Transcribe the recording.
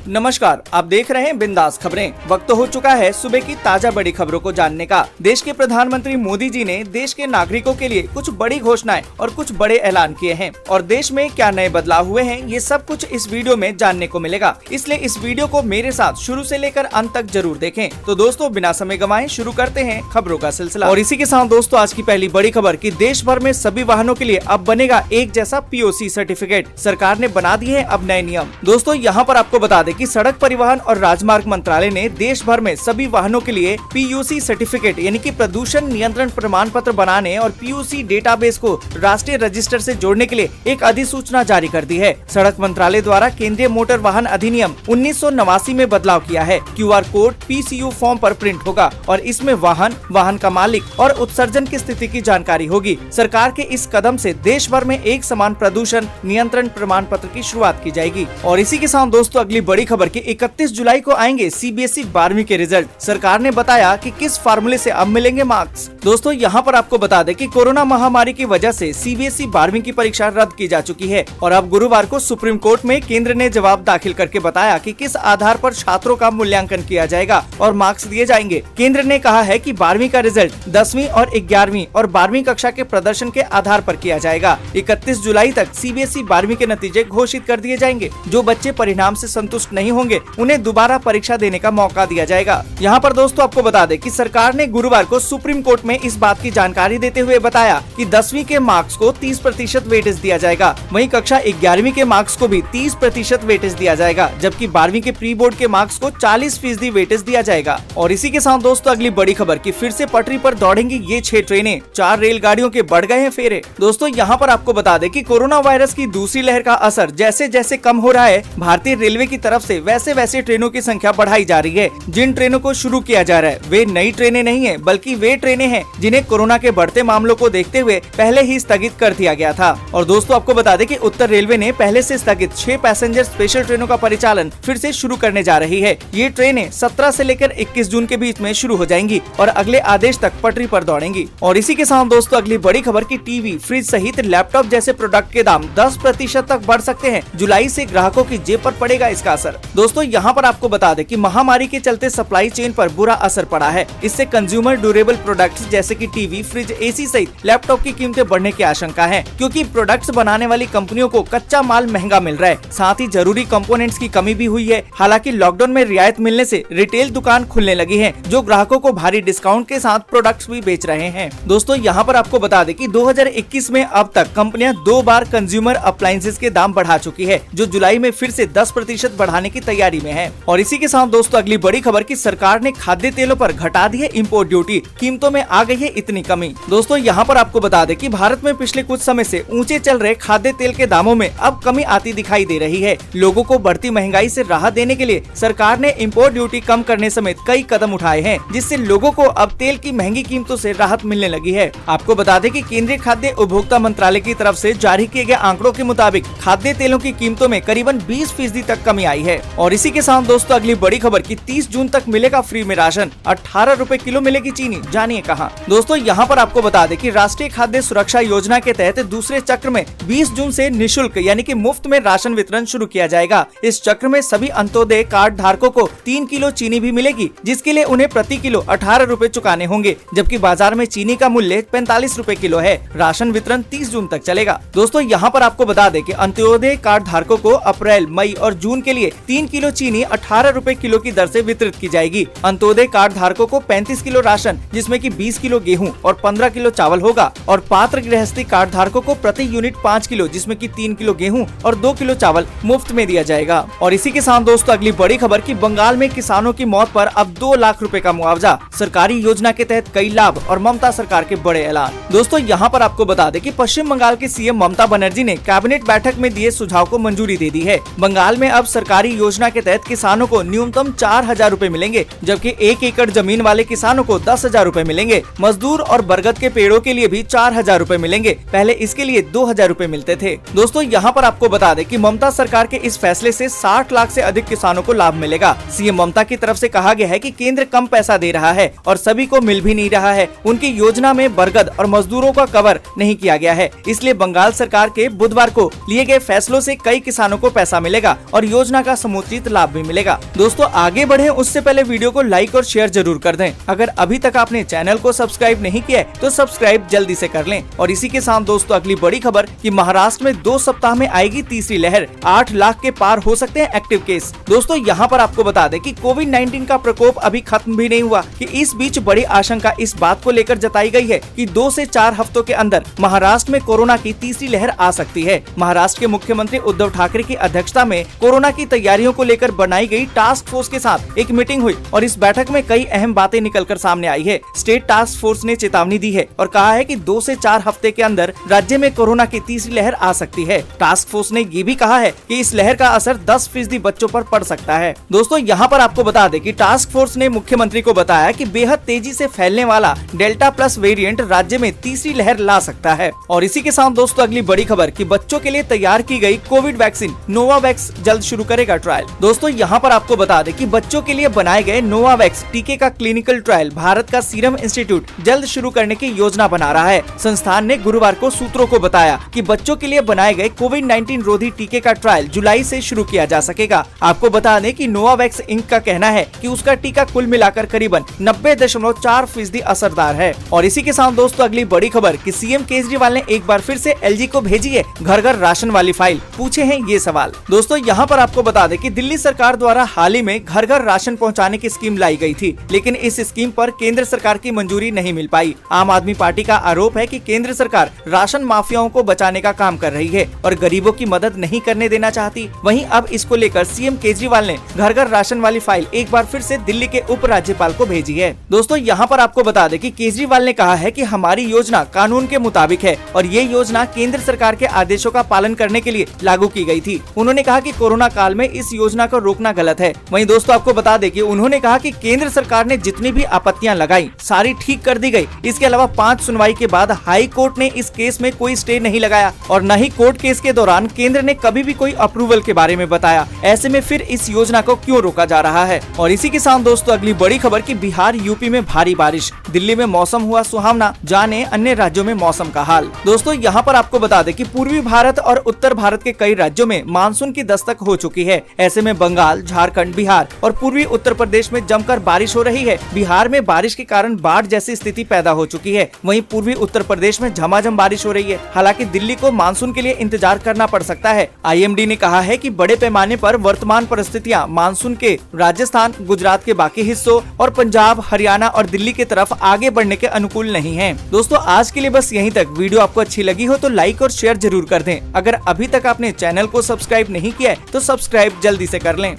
नमस्कार, आप देख रहे हैं बिंदास खबरें। वक्त हो चुका है सुबह की ताजा बड़ी खबरों को जानने का। देश के प्रधानमंत्री मोदी जी ने देश के नागरिकों के लिए कुछ बड़ी घोषणाएं और कुछ बड़े ऐलान किए हैं और देश में क्या नए बदलाव हुए हैं, ये सब कुछ इस वीडियो में जानने को मिलेगा। इसलिए इस वीडियो को मेरे साथ शुरू से लेकर अंत तक जरूर देखें। तो दोस्तों, बिना समय गंवाए शुरू करते हैं खबरों का सिलसिला। और इसी के साथ दोस्तों, आज की पहली बड़ी खबर कि देश भर में सभी वाहनों के लिए अब बनेगा एक जैसा POC सर्टिफिकेट। सरकार ने बना दिए हैं अब नए नियम। दोस्तों, यहाँ पर आपको बता दें कि सड़क परिवहन और राजमार्ग मंत्रालय ने देश भर में सभी वाहनों के लिए PUC सर्टिफिकेट यानी कि प्रदूषण नियंत्रण प्रमाण पत्र बनाने और PUC डेटाबेस को राष्ट्रीय रजिस्टर से जोड़ने के लिए एक अधिसूचना जारी कर दी है। सड़क मंत्रालय द्वारा केंद्रीय मोटर वाहन अधिनियम 1989 में बदलाव किया है। QR कोड PCU फॉर्म पर प्रिंट होगा और इसमें वाहन का मालिक और उत्सर्जन की स्थिति की जानकारी होगी। सरकार के इस कदम से देश भर में एक समान प्रदूषण नियंत्रण प्रमाण पत्र की शुरुआत की जाएगी। और इसी के साथ दोस्तों, अगली बड़ी खबर की 31 जुलाई को आएंगे CBSE 12वीं के रिजल्ट। सरकार ने बताया कि किस फार्मूले से अब मिलेंगे मार्क्स। दोस्तों, यहाँ पर आपको बता दें कि कोरोना महामारी की वजह से CBSE 12वीं की परीक्षा रद्द की जा चुकी है और अब गुरुवार को सुप्रीम कोर्ट में केंद्र ने जवाब दाखिल करके बताया कि किस आधार पर छात्रों का मूल्यांकन किया जाएगा और मार्क्स दिए जाएंगे। केंद्र ने कहा है कि 12वीं का रिजल्ट 10वीं और 11वीं और 12वीं कक्षा के प्रदर्शन के आधार पर किया जाएगा। 31 जुलाई तक CBSE 12वीं के नतीजे घोषित कर दिए जाएंगे। जो बच्चे परिणाम से संतुष्ट नहीं होंगे उन्हें दोबारा परीक्षा देने का मौका दिया जाएगा। यहाँ पर दोस्तों, आपको बता दें कि सरकार ने गुरुवार को सुप्रीम कोर्ट में इस बात की जानकारी देते हुए बताया कि 10वीं के मार्क्स को 30% वेटेज दिया जाएगा। वहीं कक्षा 11वीं के मार्क्स को भी 30% वेटेज दिया जाएगा, जबकि 12वीं के प्री बोर्ड के मार्क्स को 40% वेटेज दिया जाएगा। और इसी के साथ दोस्तों, अगली बड़ी खबर की फिर से पटरी पर दौड़ेंगी ये 6 ट्रेनें। 4 रेलगाड़ियों के बढ़ गए हैं फेरे। दोस्तों, यहाँ पर आपको बता दें कि कोरोना वायरस की दूसरी लहर का असर जैसे जैसे कम हो रहा है, भारतीय रेलवे की तरफ से वैसे ट्रेनों की संख्या बढ़ाई जा रही है। जिन ट्रेनों को शुरू किया जा रहा है वे नई ट्रेनें नहीं है, बल्कि वे ट्रेनें हैं जिन्हें कोरोना के बढ़ते मामलों को देखते हुए पहले ही स्थगित कर दिया गया था। और दोस्तों, आपको बता दें कि उत्तर रेलवे ने पहले से स्थगित 6 पैसेंजर स्पेशल ट्रेनों का परिचालन फिर से शुरू करने जा रही है। ये ट्रेनें 17 से लेकर 21 जून के बीच में शुरू हो जाएंगी और अगले आदेश तक पटरी पर दौड़ेंगी। और इसी के साथ दोस्तों, अगली बड़ी खबर की टीवी, फ्रिज सहित लैपटॉप जैसे प्रोडक्ट के दाम 10% तक बढ़ सकते हैं। जुलाई से ग्राहकों की जेब पर पड़ेगा इसका असर। दोस्तों, यहाँ पर आपको बता दें कि महामारी के चलते सप्लाई चेन पर बुरा असर पड़ा है। इससे कंज्यूमर ड्यूरेबल प्रोडक्ट्स जैसे कि टीवी, फ्रिज, AC सहित लैपटॉप की कीमतें बढ़ने की आशंका है, क्योंकि प्रोडक्ट्स बनाने वाली कंपनियों को कच्चा माल महंगा मिल रहा है। साथ ही जरूरी कंपोनेंट्स की कमी भी हुई है। हालांकि लॉकडाउन में रियायत मिलने से रिटेल दुकान खुलने लगी है, जो ग्राहकों को भारी डिस्काउंट के साथ प्रोडक्ट्स भी बेच रहे हैं। दोस्तों, यहाँ पर आपको बता दें कि 2021 में अब तक कंपनियां 2 बार कंज्यूमर अप्लायंसेस के दाम बढ़ा चुकी है, जो जुलाई में फिर से 10% बढ़ाने की तैयारी में है। और इसी के साथ दोस्तों, अगली बड़ी खबर की सरकार ने खाद्य तेलों पर घटा दी है इंपोर्ट ड्यूटी। कीमतों में आ गई है इतनी कमी। दोस्तों, यहाँ पर आपको बता दें कि भारत में पिछले कुछ समय से ऊंचे चल रहे खाद्य तेल के दामों में अब कमी आती दिखाई दे रही है। लोगों को बढ़ती महंगाई से राहत देने के लिए सरकार ने इंपोर्ट ड्यूटी कम करने समेत कई कदम उठाए हैं, जिससे लोगों को अब तेल की महंगी कीमतों से राहत मिलने लगी है। आपको बता दें कि केंद्रीय खाद्य उपभोक्ता मंत्रालय की तरफ से जारी किए गए आंकड़ों के मुताबिक खाद्य तेलों की कीमतों में करीबन 20% तक कमी आई है। और इसी के साथ दोस्तों, अगली बड़ी खबर की 30 जून तक मिलेगा फ्री में राशन। 18 रुपए किलो मिलेगी चीनी, जानिए कहां। दोस्तों, यहाँ पर आपको बता दें कि राष्ट्रीय खाद्य सुरक्षा योजना के तहत दूसरे चक्र में 20 जून से निःशुल्क यानी कि मुफ्त में राशन वितरण शुरू किया जाएगा। इस चक्र में सभी अंत्योदय कार्ड धारकों को 3 किलो चीनी भी मिलेगी, जिसके लिए उन्हें प्रति किलो 18 रुपए चुकाने होंगे, जबकि बाजार में चीनी का मूल्य 45 रुपए किलो है। राशन वितरण 30 जून तक चलेगा। दोस्तों, यहाँ पर आपको बता दें कि अंत्योदय कार्ड धारकों को अप्रैल, मई और जून के लिए 3 किलो चीनी 18 रुपए किलो की दर से वितरित की जाएगी। अंत्योदय कार्ड धारकों को 35 किलो राशन, जिसमें कि 20 किलो गेहूं और 15 किलो चावल होगा, और पात्र गृहस्थी कार्ड धारकों को प्रति यूनिट 5 किलो, जिसमें कि 3 किलो गेहूं और 2 किलो चावल मुफ्त में दिया जाएगा। और इसी के साथ दोस्तों, अगली बड़ी खबर की बंगाल में किसानों की मौत पर अब 2 लाख रुपए का मुआवजा। सरकारी योजना के तहत कई लाभ और ममता सरकार के बड़े ऐलान। दोस्तों, यहाँ पर आपको बता दें कि पश्चिम बंगाल की CM ममता बनर्जी ने कैबिनेट बैठक में दिए सुझाव को मंजूरी दे दी है। बंगाल में अब सरकारी योजना के तहत किसानों को न्यूनतम 4000 रुपए मिलेंगे, जबकि 1 एकड़ जमीन वाले किसानों को 10,000 रुपए मिलेंगे। मजदूर और बरगद के पेड़ों के लिए भी 4000 रुपए मिलेंगे। पहले इसके लिए 2000 रुपए मिलते थे। दोस्तों, यहाँ पर आपको बता दें कि ममता सरकार के इस फैसले से 60 लाख से अधिक किसानों को लाभ मिलेगा। CM ममता की तरफ से कहा गया है कि केंद्र कम पैसा दे रहा है और सभी को मिल भी नहीं रहा है। उनकी योजना में बरगद और मजदूरों का कवर नहीं किया गया है। इसलिए बंगाल सरकार के बुधवार को लिए गए फैसलों से कई किसानों को पैसा मिलेगा और योजना का का समुचित लाभ भी मिलेगा। दोस्तों आगे बढ़े उससे पहले वीडियो को लाइक और शेयर जरूर कर दें। अगर अभी तक आपने चैनल को सब्सक्राइब नहीं किया है तो सब्सक्राइब जल्दी से कर लें। और इसी के साथ दोस्तों अगली बड़ी खबर कि महाराष्ट्र में 2 सप्ताह में आएगी तीसरी लहर, 8 लाख के पार हो सकते हैं एक्टिव केस। दोस्तों यहाँ पर आपको बता दें कि कोविड-19 का प्रकोप अभी खत्म भी नहीं हुआ कि इस बीच बड़ी आशंका इस बात को लेकर जताई गई है कि 2 से 4 हफ्तों के अंदर महाराष्ट्र में कोरोना की तीसरी लहर आ सकती है। महाराष्ट्र के मुख्यमंत्री उद्धव ठाकरे की अध्यक्षता में कोरोना की तैयारियों को लेकर बनाई गई टास्क फोर्स के साथ एक मीटिंग हुई और इस बैठक में कई अहम बातें निकलकर सामने आई है। स्टेट टास्क फोर्स ने चेतावनी दी है और कहा है कि 2 से 4 हफ्ते के अंदर राज्य में कोरोना की तीसरी लहर आ सकती है। टास्क फोर्स ने ये भी कहा है कि इस लहर का असर 10% बच्चों पर पड़ सकता है। दोस्तों यहाँ पर आपको बता दें कि टास्क फोर्स ने मुख्यमंत्री को बताया कि बेहद तेजी से फैलने वाला डेल्टा प्लस वेरिएंट राज्य में तीसरी लहर ला सकता है। और इसी के साथ दोस्तों अगली बड़ी खबर कि बच्चों के लिए तैयार की गई कोविड वैक्सीन नोवावैक्स जल्द शुरू करेगा ट्रायल। दोस्तों यहाँ पर आपको बता दें कि बच्चों के लिए बनाए गए नोवावैक्स टीके का क्लिनिकल ट्रायल भारत का सीरम इंस्टीट्यूट जल्द शुरू करने की योजना बना रहा है। संस्थान ने गुरुवार को सूत्रों को बताया कि बच्चों के लिए बनाए गए कोविड-19 रोधी टीके का ट्रायल जुलाई से शुरू किया जा सकेगा। आपको बता दें कि नोवावैक्स इंक का कहना है कि उसका टीका कुल मिलाकर करीबन 90.4% असरदार है। और इसी के साथ दोस्तों अगली बड़ी खबर कि सीएम केजरीवाल ने एक बार फिर से एलजी को भेजी है घर घर राशन वाली फाइल, पूछे हैं ये सवाल। दोस्तों यहाँ पर आपको बता दें कि दिल्ली सरकार द्वारा हाल ही में घर घर राशन पहुँचाने की स्कीम लाई गई थी, लेकिन इस स्कीम पर केंद्र सरकार की मंजूरी नहीं मिल पाई। आम आदमी पार्टी का आरोप है कि केंद्र सरकार राशन माफियाओं को बचाने का काम कर रही है और गरीबों की मदद नहीं करने देना चाहती। वहीं अब इसको लेकर सीएम केजरीवाल ने घर घर राशन वाली फाइल एक बार फिर से दिल्ली के उप राज्यपाल को भेजी है। दोस्तों यहाँ पर आपको बता दें कि केजरीवाल ने कहा है कि हमारी योजना कानून के मुताबिक है और ये योजना केंद्र सरकार के आदेशों का पालन करने के लिए लागू की गई थी। उन्होंने कहा कि कोरोना काल में इस योजना को रोकना गलत है। वहीं दोस्तों आपको बता दें कि उन्होंने कहा कि केंद्र सरकार ने जितनी भी आपत्तियां लगाई सारी ठीक कर दी गई। इसके अलावा 5 सुनवाई के बाद हाई कोर्ट ने इस केस में कोई स्टे नहीं लगाया और न ही कोर्ट केस के दौरान केंद्र ने कभी भी कोई अप्रूवल के बारे में बताया। ऐसे में फिर इस योजना को क्यों रोका जा रहा है। और इसी के साथ दोस्तों अगली बड़ी खबर कि बिहार यूपी में भारी बारिश, दिल्ली में मौसम हुआ सुहावना, जाने अन्य राज्यों में मौसम का हाल। दोस्तों यहाँ पर आपको बता दें कि पूर्वी भारत और उत्तर भारत के कई राज्यों में मानसून की दस्तक हो चुकी है। ऐसे में बंगाल, झारखंड, बिहार और पूर्वी उत्तर प्रदेश में जमकर बारिश हो रही है। बिहार में बारिश के कारण बाढ़ जैसी स्थिति पैदा हो चुकी है। वहीं पूर्वी उत्तर प्रदेश में झमाझम बारिश हो रही है। हालांकि दिल्ली को मानसून के लिए इंतजार करना पड़ सकता है। आईएमडी ने कहा है कि बड़े पैमाने पर वर्तमान परिस्थितियां मानसून के राजस्थान, गुजरात के बाकी हिस्सों और पंजाब, हरियाणा और दिल्ली की तरफ आगे बढ़ने के अनुकूल नहीं है। दोस्तों आज के लिए बस यहीं तक। वीडियो आपको अच्छी लगी हो तो लाइक और शेयर जरूर कर दें। अगर अभी तक आपने चैनल को सब्सक्राइब नहीं किया है तो सब्सक्राइब जल्दी से कर लें।